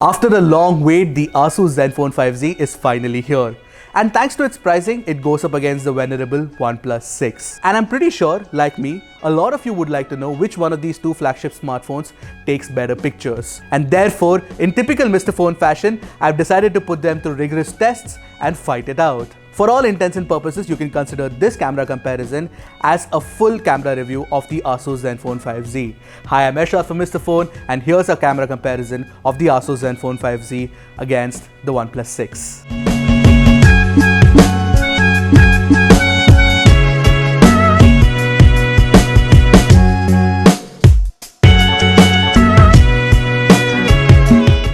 After a long wait, the ASUS ZenFone 5Z is finally here. And thanks to its pricing, it goes up against the venerable OnePlus 6. And I'm pretty sure, like me, a lot of you would like to know which one of these two flagship smartphones takes better pictures. And therefore, in typical Mr. Phone fashion, I've decided to put them through rigorous tests and fight it out. For all intents and purposes, you can consider this camera comparison as a full camera review of the ASUS ZenFone 5Z. Hi, I'm Ershad from Mr. Phone, and here's a camera comparison of the ASUS ZenFone 5Z against the OnePlus 6.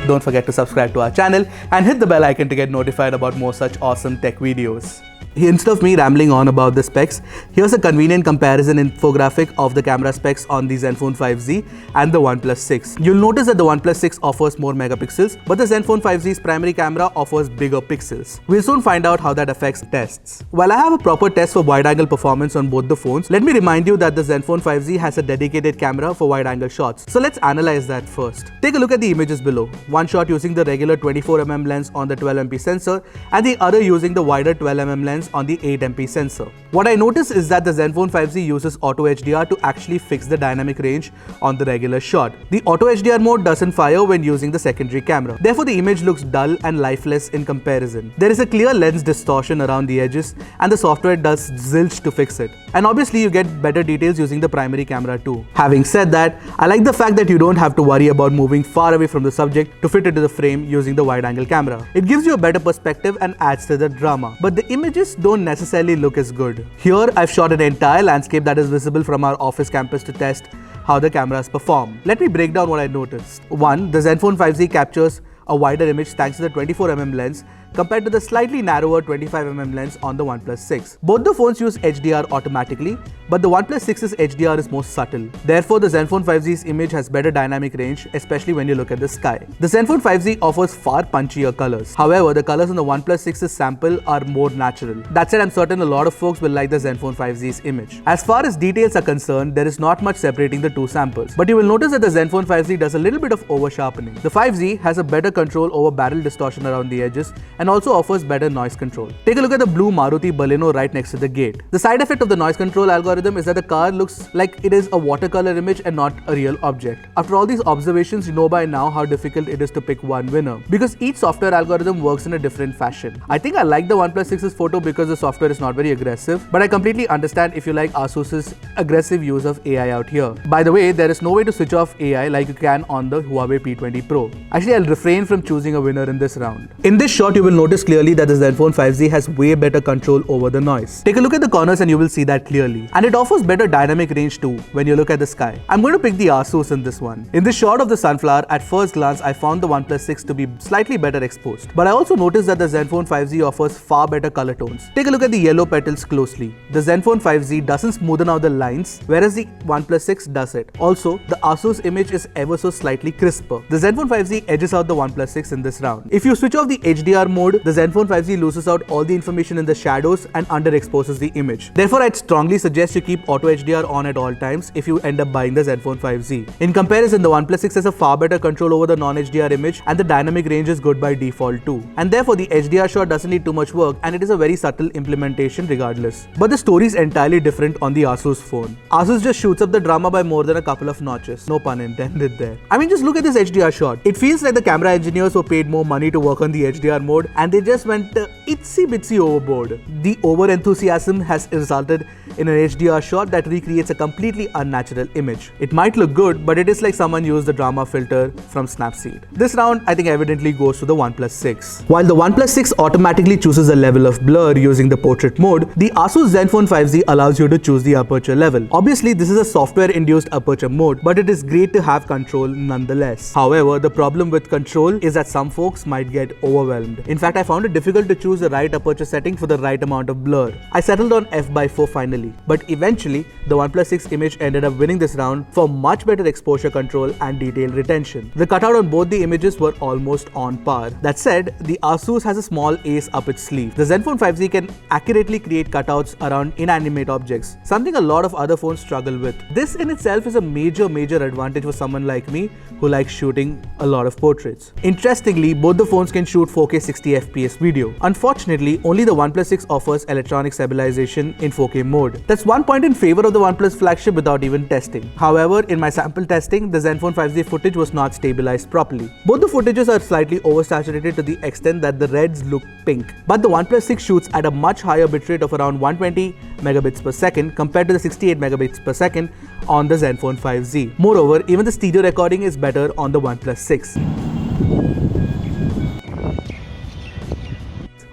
Don't forget to subscribe to our channel and hit the bell icon to get notified about more such awesome tech videos. Instead of me rambling on about the specs, here's a convenient comparison infographic of the camera specs on the ZenFone 5Z and the OnePlus 6. You'll notice that the OnePlus 6 offers more megapixels, but the ZenFone 5Z's primary camera offers bigger pixels. We'll soon find out how that affects tests. While I have a proper test for wide-angle performance on both the phones, let me remind you that the ZenFone 5Z has a dedicated camera for wide-angle shots. So let's analyze that first. Take a look at the images below. One shot using the regular 24mm lens on the 12MP sensor and the other using the wider 12mm lens on the 8MP sensor. What I notice is that the ZenFone 5Z uses Auto HDR to actually fix the dynamic range on the regular shot. The Auto HDR mode doesn't fire when using the secondary camera. Therefore, the image looks dull and lifeless in comparison. There is a clear lens distortion around the edges and the software does zilch to fix it. And obviously, you get better details using the primary camera too. Having said that, I like the fact that you don't have to worry about moving far away from the subject to fit into the frame using the wide-angle camera. It gives you a better perspective and adds to the drama. But the images don't necessarily look as good. Here, I've shot an entire landscape that is visible from our office campus to test how the cameras perform. Let me break down what I noticed. 1. The ZenFone 5Z captures a wider image thanks to the 24mm lens compared to the slightly narrower 25mm lens on the OnePlus 6. Both the phones use HDR automatically, but the OnePlus 6's HDR is more subtle. Therefore, the ZenFone 5Z's image has better dynamic range, especially when you look at the sky. The ZenFone 5Z offers far punchier colors. However, the colors on the OnePlus 6's sample are more natural. That said, I'm certain a lot of folks will like the ZenFone 5Z's image. As far as details are concerned, there is not much separating the two samples. But you will notice that the ZenFone 5Z does a little bit of over sharpening. The 5Z has a better control over barrel distortion around the edges and also offers better noise control. Take a look at the blue Maruti Baleno right next to the gate. The side effect of the noise control algorithm is that the car looks like it is a watercolor image and not a real object. After all these observations, you know by now how difficult it is to pick one winner, because each software algorithm works in a different fashion. I think I like the OnePlus 6's photo because the software is not very aggressive, but I completely understand if you like ASUS's aggressive use of AI out here. By the way, there is no way to switch off AI like you can on the Huawei P20 Pro. Actually, I'll refrain from choosing a winner in this round. In this shot, you will notice clearly that the ZenFone 5Z has way better control over the noise. Take a look at the corners and you will see that clearly. And it offers better dynamic range too when you look at the sky. I'm going to pick the ASUS in this one. In this shot of the sunflower, at first glance, I found the OnePlus 6 to be slightly better exposed. But I also noticed that the ZenFone 5Z offers far better color tones. Take a look at the yellow petals closely. The ZenFone 5Z doesn't smoothen out the lines, whereas the OnePlus 6 does it. Also, the ASUS image is ever so slightly crisper. The ZenFone 5Z edges out the OnePlus 6 in this round. If you switch off the HDR mode, the ZenFone 5Z loses out all the information in the shadows and underexposes the image. Therefore, I'd strongly suggest you keep Auto HDR on at all times if you end up buying the ZenFone 5Z. In comparison, the OnePlus 6 has a far better control over the non-HDR image and the dynamic range is good by default too. And therefore, the HDR shot doesn't need too much work and it is a very subtle implementation regardless. But the story is entirely different on the ASUS phone. ASUS just shoots up the drama by more than a couple of notches. No pun intended there. I mean, just look at this HDR shot. It feels like the camera engineers were paid more money to work on the HDR mode and they just went itsy bitsy overboard. The over-enthusiasm has resulted in an HDR shot that recreates a completely unnatural image. It might look good, but it is like someone used the drama filter from Snapseed. This round, I think, evidently goes to the OnePlus 6. While the OnePlus 6 automatically chooses a level of blur using the portrait mode, the ASUS ZenFone 5Z allows you to choose the aperture level. Obviously, this is a software-induced aperture mode, but it is great to have control nonetheless. However, the problem with control is that some folks might get overwhelmed. In fact, I found it difficult to choose the right aperture setting for the right amount of blur. I settled on f/4 finally, but eventually the OnePlus 6 image ended up winning this round for much better exposure control and detail retention. The cutout on both the images were almost on par. That said, the ASUS has a small ace up its sleeve. The ZenFone 5Z can accurately create cutouts around inanimate objects, something a lot of other phones struggle with. This in itself is a major advantage for someone like me who likes shooting a lot of portraits. Interestingly, both the phones can shoot 4K 60fps video. Unfortunately, only the OnePlus 6 offers electronic stabilization in 4K mode. That's one point in favor of the OnePlus flagship without even testing. However, in my sample testing, the ZenFone 5Z footage was not stabilized properly. Both the footages are slightly oversaturated to the extent that the reds look pink. But the OnePlus 6 shoots at a much higher bitrate of around 120 megabits per second compared to the 68 megabits per second on the ZenFone 5Z. Moreover, even the stereo recording is better on the OnePlus 6.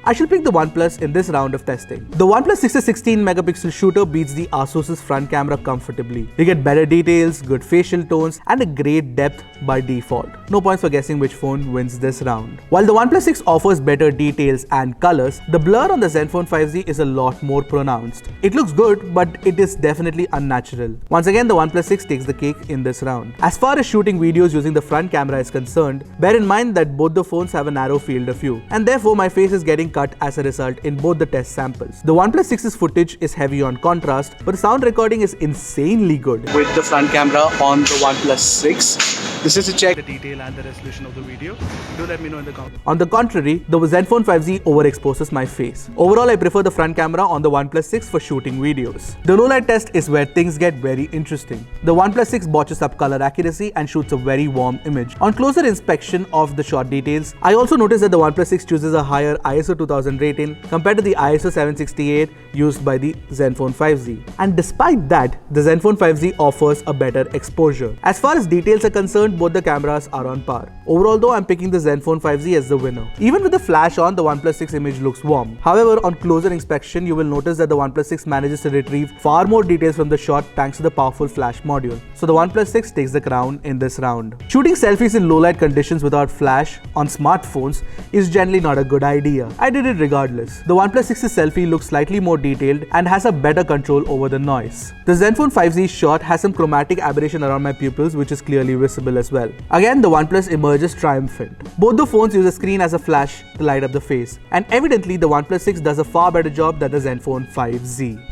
I shall pick the OnePlus in this round of testing. The OnePlus 6's 16 megapixel shooter beats the ASUS's front camera comfortably. You get better details, good facial tones, and a great depth by default. No points for guessing which phone wins this round. While the OnePlus 6 offers better details and colors, the blur on the ZenFone 5Z is a lot more pronounced. It looks good, but it is definitely unnatural. Once again, the OnePlus 6 takes the cake in this round. As far as shooting videos using the front camera is concerned, bear in mind that both the phones have a narrow field of view, and therefore my face is getting cut as a result in both the test samples. The OnePlus 6's footage is heavy on contrast, but the sound recording is insanely good. With the front camera on the OnePlus 6, this is to check the detail and the resolution of the video. Do let me know in the comments. On the contrary, the ZenFone 5Z overexposes my face. Overall, I prefer the front camera on the OnePlus 6 for shooting videos. The low light test is where things get very interesting. The OnePlus 6 botches up color accuracy and shoots a very warm image. On closer inspection of the shot details, I also noticed that the OnePlus 6 chooses a higher ISO 2000 rating compared to the ISO 768 used by the ZenFone 5Z. And despite that, the ZenFone 5Z offers a better exposure. As far as details are concerned, both the cameras are on par. Overall though, I'm picking the ZenFone 5Z as the winner. Even with the flash on, the OnePlus 6 image looks warm. However, on closer inspection, you will notice that the OnePlus 6 manages to retrieve far more details from the shot thanks to the powerful flash module. So the OnePlus 6 takes the crown in this round. Shooting selfies in low light conditions without flash on smartphones is generally not a good idea. I did it regardless. The OnePlus 6's selfie looks slightly more detailed and has a better control over the noise. The ZenFone 5Z shot has some chromatic aberration around my pupils, which is clearly visible as well. Again, the OnePlus emerges triumphant. Both the phones use a screen as a flash to light up the face, and evidently the OnePlus 6 does a far better job than the ZenFone 5Z.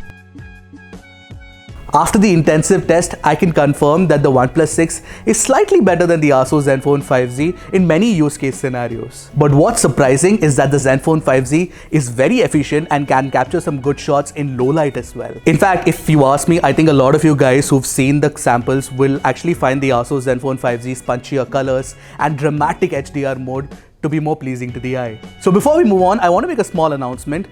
After the intensive test, I can confirm that the OnePlus 6 is slightly better than the ASUS ZenFone 5Z in many use case scenarios. But what's surprising is that the ZenFone 5Z is very efficient and can capture some good shots in low light as well. In fact, if you ask me, I think a lot of you guys who've seen the samples will actually find the ASUS ZenFone 5Z's punchier colors and dramatic HDR mode to be more pleasing to the eye. So before we move on, I want to make a small announcement.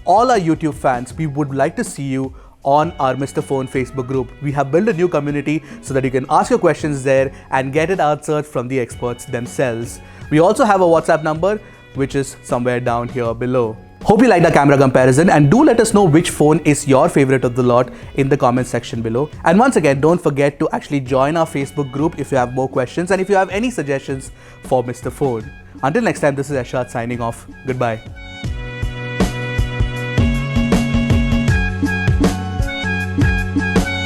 All our YouTube fans, we would like to see you on our Mr. Phone Facebook group. We have built a new community so that you can ask your questions there and get it answered from the experts themselves. We also have a WhatsApp number, which is somewhere down here below. Hope you liked the camera comparison, and do let us know which phone is your favorite of the lot in the comment section below. And once again, don't forget to actually join our Facebook group if you have more questions and if you have any suggestions for Mr. Phone. Until next time, this is Ershad signing off. Goodbye.